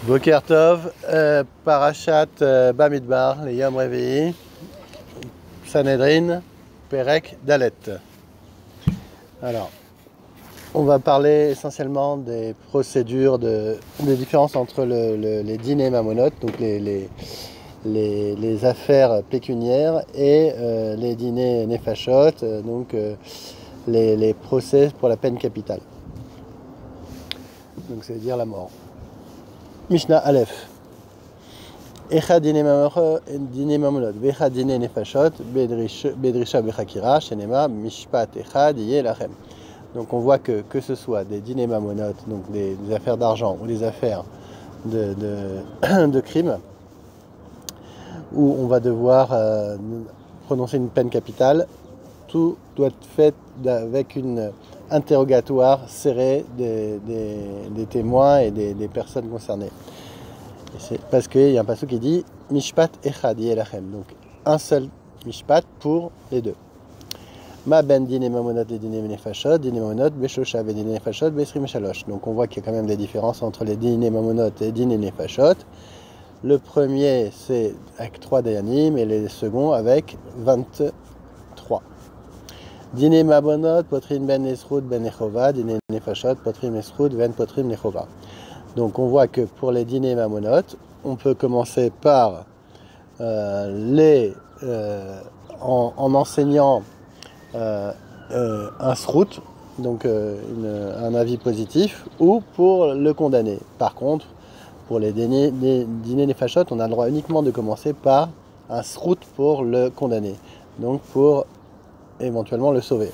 Boker Tov, Parashat Bamidbar, les Yom Revi'i, Sanhedrin, Perek, Dalet. Alors, on va parler essentiellement des procédures, des différences entre les dîners mamonot, donc les affaires pécuniaires, et les dîners nefashot, donc les procès pour la peine capitale. Donc, c'est-à-dire la mort. Mishnah Aleph. Echad dine mamonot, vechad dine nefashot, bedrisha bechakira, shenema, mishpat echad yeh lachem. Donc on voit que ce soit des dîners mamonot, donc des affaires d'argent ou des affaires de crime, où on va devoir prononcer une peine capitale, tout doit être fait avec une interrogatoire serré des témoins et des personnes concernées. Et c'est parce qu'il y a un passage qui dit Mishpat echad yeh lachem, donc un seul mishpat pour les deux. Ma ben dîner mamonot et dîner nefashot, dîner mamonot beshosha et dîner nefashot besrim shalosh. Donc on voit qu'il y a quand même des différences entre les dîners mamonot et dîner nefashot. Le premier c'est avec 3 dayanim et les seconds avec 23. Dîner mamonot, potrim ben nesrut ben nechova, dîner nefashot, potrim nesrut ben potrim nechova. Donc on voit que pour les dîners mamonot, on peut commencer par en enseignant un srout, donc un avis positif, ou pour le condamner. Par contre, pour les dîners nefashot, on a le droit uniquement de commencer par un srout pour le condamner, donc pour éventuellement le sauver.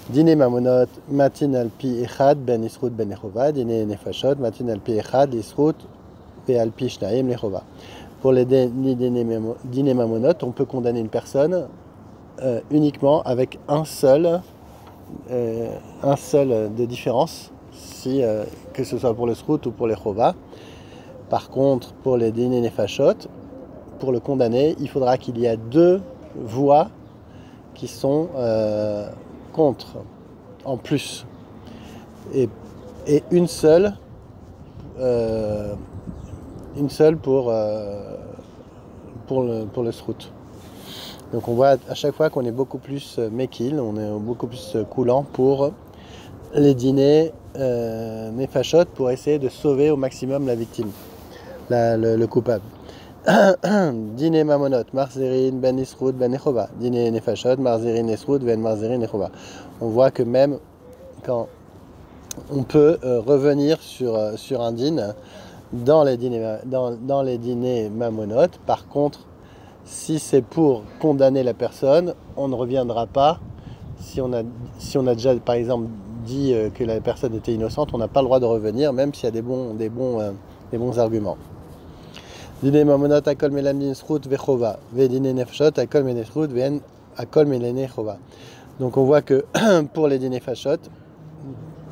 Dîner mamonot, matin alpi echad ben isrout ben nechova, dîner nefashot, matin alpi echad isrout ve alpi shnaim nechova. Pour les dîners mamonot, on peut condamner une personne uniquement avec un seul de différence, que ce soit pour le srout ou pour les chova. Par contre, pour les dîners nefashot, pour le condamner, il faudra qu'il y ait 2 voix qui sont contre, en plus, et une seule pour le srout. Donc on voit à chaque fois qu'on est beaucoup plus mekil, on est beaucoup plus coulant pour les dîners nefashot, pour essayer de sauver au maximum la victime, le coupable. Dîner mamonot, marzerin ben isrout ben nechova, dîner nefashot, marzerin isrout ben marzerin nechova. On voit que même quand on peut revenir sur un dîner dans les dîners mamonot, par contre, si c'est pour condamner la personne, on ne reviendra pas. Si on a déjà, par exemple, dit que la personne était innocente, on n'a pas le droit de revenir, même s'il y a des bons arguments. Dîner mamonot akol melamdin srout vechova, ve dîner nefashot akol menesrout ven akol melene chova. Donc on voit que pour les dîners nefashot,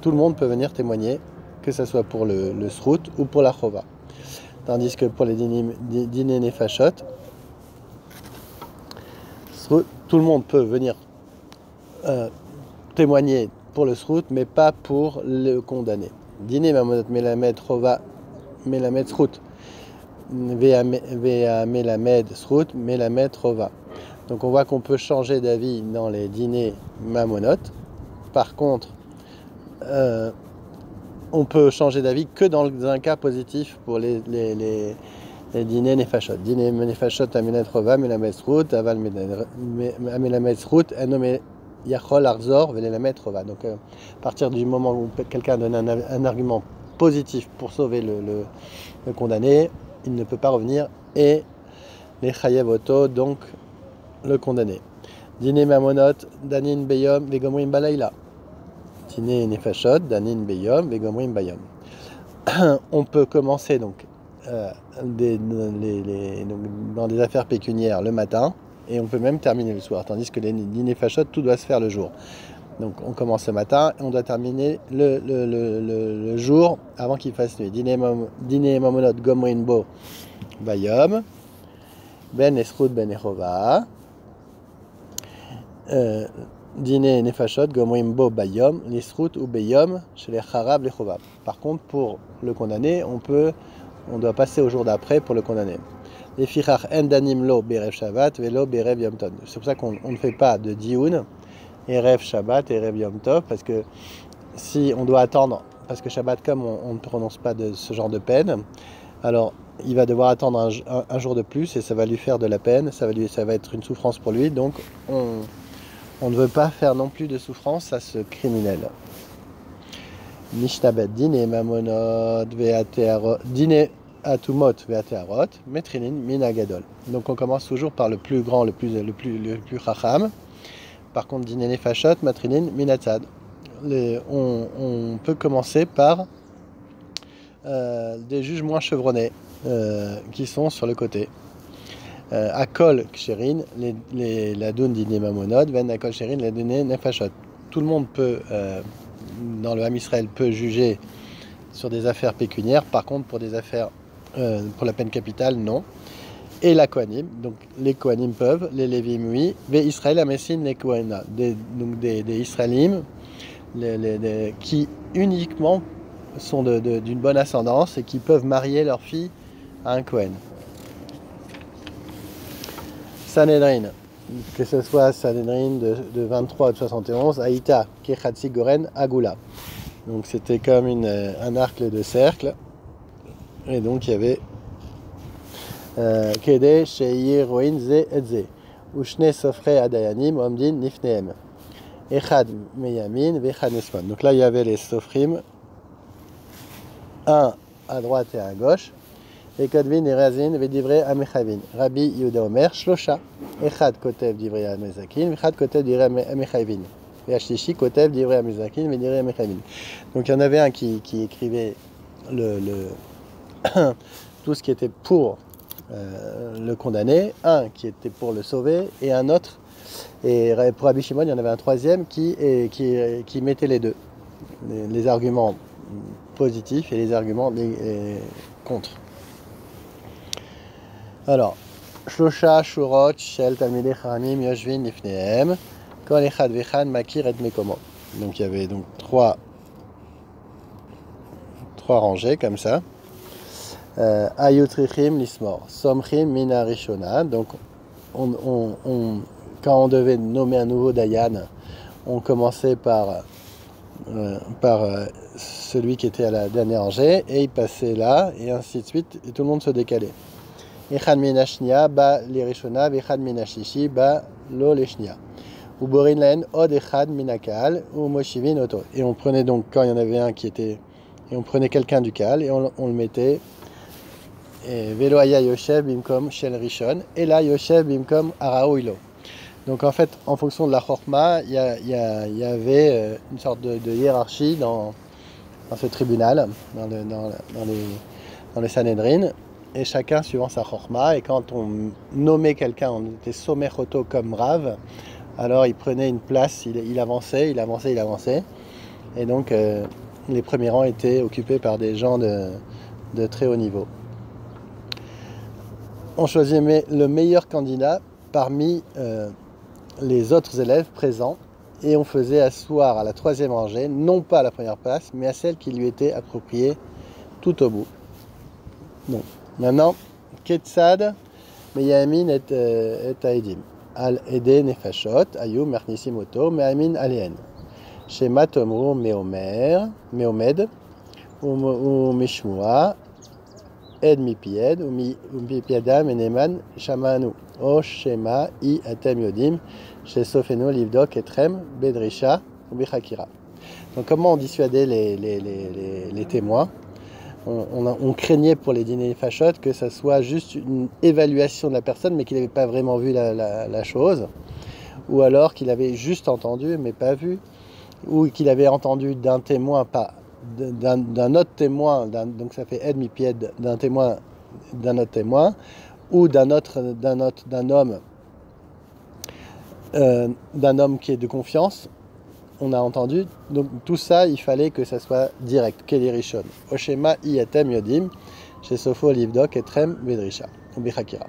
tout le monde peut venir témoigner, que ce soit pour le srout ou pour la chova. Tandis que pour les dîners nefashot, tout le monde peut venir témoigner pour le srout, mais pas pour le condamner. Dîner mamonot melamed chova melamed srout, vea melamed srout melamed chova. Donc on voit qu'on peut changer d'avis dans les dîners mamonot. Par contre, on peut changer d'avis que dans un cas positif pour les dîners nefashot. Dîner nefashot amelamed chova melamed srout aval melamed srout enome yachol arzor velelamed chova. Donc à partir du moment où quelqu'un donne un argument positif pour sauver le condamné, il ne peut pas revenir et les chayev oto, donc le condamné. Dîner mamonot danin beyom vegomrim balayla. Dîner nefashot danin beyom vegomrim bayom. On peut commencer donc dans des affaires pécuniaires le matin, et on peut même terminer le soir, tandis que les dîners nefashot, tout doit se faire le jour. Donc on commence le matin et on doit terminer le jour avant qu'il fasse nuit. Dîner mamonot gomrin bo bayom ben esrout ben echova, Dîner nefashot, gomrim bo bayom, lisrut ou bayom, chez les harab, les chobab. Par contre, pour le condamné, on doit passer au jour d'après pour le condamner. Les fichach endanim lo berev shabbat, velo berev yom tov. C'est pour ça qu'on ne fait pas de dioun, erev shabbat, erev yom tov, parce que si on doit attendre, parce que Shabbat, comme on ne prononce pas de ce genre de peine, alors il va devoir attendre un jour de plus et ça va lui faire de la peine, ça va être une souffrance pour lui, donc on ne veut pas faire non plus de souffrance à ce criminel. Mishnabet dine mamonot ve'atearot, dine atumot ve'atearot, metrilin minagadol. Donc on commence toujours par le plus grand, le plus chacham. Par contre, dine nefashot, matrilin minatzad. On peut commencer par des juges moins chevronnés qui sont sur le côté. Akol ksherin, la doun dine mamonot, ven akol ksherin, la dune nefashot. Tout le monde peut, dans le Ham Israël, peut juger sur des affaires pécuniaires. Par contre, pour des affaires, pour la peine capitale, non. Et la Kohanim, donc les Kohanim peuvent, les Lévim, oui. Ve Israël amesin les Kohanim, donc des Israélim, qui uniquement sont d'une bonne ascendance et qui peuvent marier leur fille à un Kohen. Sanhedrin, que ce soit Sanhedrin de 23 ou de 71, Aïta, Kechatsi Goren, Agula. Donc c'était comme un arc de cercle. Et donc il y avait Kede, Sheir, Roin, Ze, et Ze. Ushne Sofre Adayanim, Omdin, Nifneem. Echad Meyamin, Vechad Nesman. Donc là il y avait les Sofrim, un à droite et un à gauche. Et Kodvin et Razin, Vedivre Amechavin. Rabbi Yehuda Omer, Shlosha. Echad Kotev Divre Amezakin, Echad Kotev Divre Amechavin. Et Ashlishi Kotev Divre Amezakin, Vedivre Amechavin. Donc il y en avait un qui écrivait tout ce qui était pour le condamné, un qui était pour le sauver, et un autre. Et pour Rabbi Shimon, il y en avait un troisième qui mettait les deux. Les arguments positifs et les arguments contre. Alors, Shlosha, Shurot, Shel, Talmidei Chachamim, Yoshvin, Nifnehem, Kol Echad Vechan, Makir et Mekomo. Donc il y avait donc trois rangées comme ça. Ayutrichim, Lismor, Somchim, Mina Rishona. Donc quand on devait nommer un nouveau Dayan, on commençait par celui qui était à la dernière rangée et il passait là et ainsi de suite et tout le monde se décalait. Echad minashnia ba lirishona, vechad minashishi ba lo leshnia. Ou borin laen od echad minakal ou moshivin oto. Et on prenait donc quand il y en avait un qui était et on prenait quelqu'un du kal et on le mettait. Velo aya yoshev bimkom shel rishon et là yoshev bimkom araouilo. Donc en fait, en fonction de la chorma, il y avait une sorte de hiérarchie dans ce tribunal, dans les Sanhedrin. Et chacun suivant sa chorma, et quand on nommait quelqu'un, on était sommer choto comme Rav, alors il prenait une place, il avançait, et donc les premiers rangs étaient occupés par des gens de très haut niveau. On choisit le meilleur candidat parmi les autres élèves présents, et on faisait asseoir à la troisième rangée, non pas à la première place, mais à celle qui lui était appropriée tout au bout. Donc, maintenant, Ketzad, Meyamin et Aedim. Al Ede Nefashot, Ayou, Mernissim Oto, Meyamin Alien. Shema Tomru Meomed, ou Mishmua, Ed Mipied, ou Mipiedam, Eneman, Shamanu. O Shema, I Atem Yodim, chez Sofeno, Livdok, Etrem, Bedrisha, ou Bechakira. Donc, comment on dissuadait les témoins? On craignait pour les dîners fachot que ça soit juste une évaluation de la personne mais qu'il n'avait pas vraiment vu la chose, ou alors qu'il avait juste entendu mais pas vu, ou qu'il avait entendu d'un témoin, pas d'un autre témoin, donc ça fait aide mi-pied d'un témoin, d'un autre témoin, ou d'un homme qui est de confiance. On a entendu, donc tout ça, il fallait que ça soit direct. Keli Rishon. Oshema Iatem Yodim, chez Sofo Livdok, Etrem Bedrisha, Bechakira.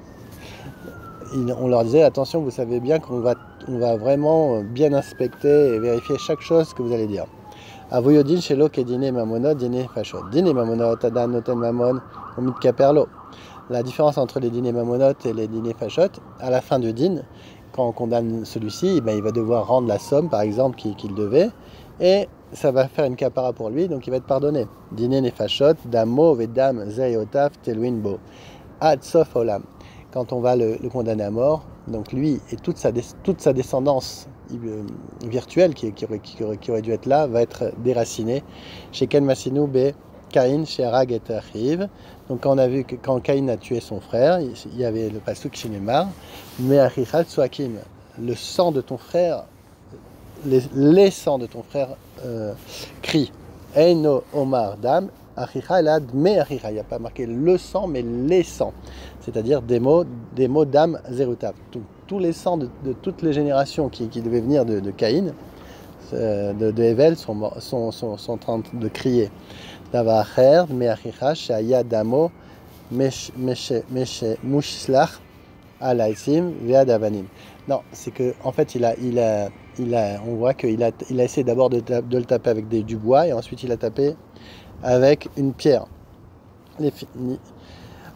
On leur disait, attention, vous savez bien qu'on on va vraiment bien inspecter et vérifier chaque chose que vous allez dire. Avoyodin shelo kedine mamonot dine fashot. Dine mamonot adan noten mamon omit kaperlo. La différence entre les dîners mamonot et les dîners fachot, à la fin du din, quand on condamne celui-ci, il va devoir rendre la somme, par exemple, qu'il devait, et ça va faire une capara pour lui, donc il va être pardonné. Dîner ne fachot, damo vedam zeyotav teluin bo. Ad sof olam. Quand on va le condamner à mort, donc lui et toute sa descendance virtuelle qui aurait dû être là, va être déracinée. Chez Ken Massinou be Caïn, chez Arag et Achiv. Donc quand on a vu que quand Caïn a tué son frère, il y avait le pasuk chez Neymar, mais Achichal Soakim, le sang de ton frère, les sangs de ton frère crient. Eino Omar Dam, Achicha Elad Me Achicha. Il n'y a pas marqué le sang, mais les sangs. C'est-à-dire des mots d'âme zéroutav. Tous les sangs de toutes les générations qui devaient venir de Caïn, de Evel, sont en train de crier. Davacher, Meachicha, Shaya Damo, Mushlach, Alaisim, Veadavanim. Non, c'est que en fait, on voit qu'il a essayé d'abord de le taper avec du bois et ensuite il a tapé avec une pierre.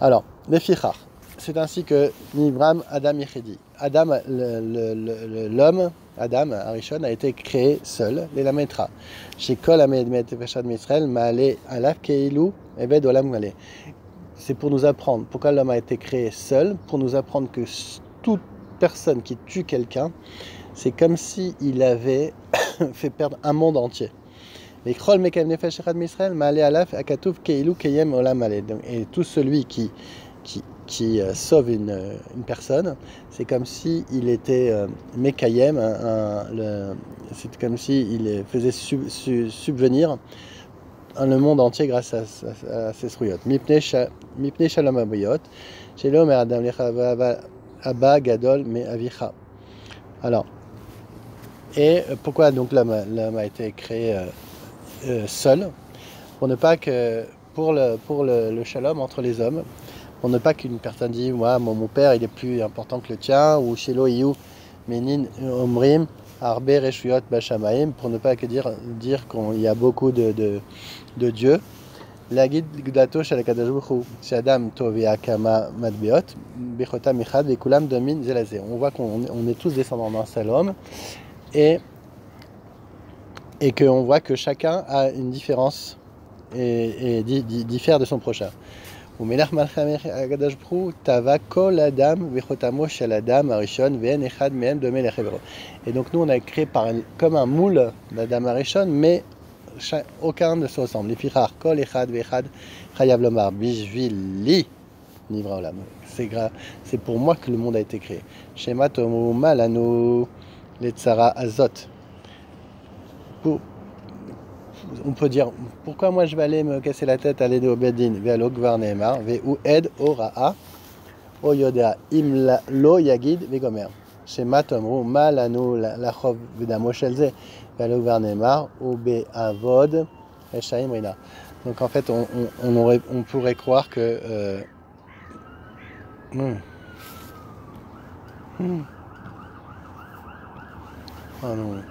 Alors, les fichar, c'est ainsi que Nibram Adam Yechedi. Adam, l'homme, Adam, Arishon, a été créé seul, les lametra. Chez Kol Amed Metefeshad Misrael, Maale Alaf Keilu, Eved Olam Male. C'est pour nous apprendre pourquoi l'homme a été créé seul, pour nous apprendre que toute personne qui tue quelqu'un, c'est comme s'il avait fait perdre un monde entier. Et tout celui qui sauve une personne, c'est comme si il était Mekayem, c'est comme si il faisait subvenir le monde entier grâce à ces srouyot. Mipne shalom abayot, shalom adam lecha abba gadol me avicha. Alors, et pourquoi donc l'homme a été créé seul, pour ne pas que pour le shalom entre les hommes, pour ne pas qu'une personne dise moi mon père il est plus important que le tien, ou shelo iyu menin omrim arbe reshuyot bashamaim, pour ne pas que dire qu'il y a beaucoup de dieux. La guide gdato shel hakadosh baruch hu shadam tov yakama matbeot bechota michad vekulam domin zelazé. On voit qu'on est tous descendants d'un seul homme, et qu'on voit que chacun a une différence et diffère de son prochain. Et donc nous on a créé comme un moule d'Adam Arishon, mais aucun ne se ressemble. Les fichar kol echad ve'echad chayav lomar bishvili nivra olam. C'est pour moi que le monde a été créé. Shema tomu malanu letzara azot. On peut dire pourquoi moi je vais aller me casser la tête à l'aider au bedin ve'alo gvar ne'emar ve'u ed ora'a o yoda im lo yagid ve'gomer shema tomru malanu lachov v'damo shelze ve'alo gvar ne'emar ou be'avod reshaim rina. Donc en fait on pourrait croire que oh non.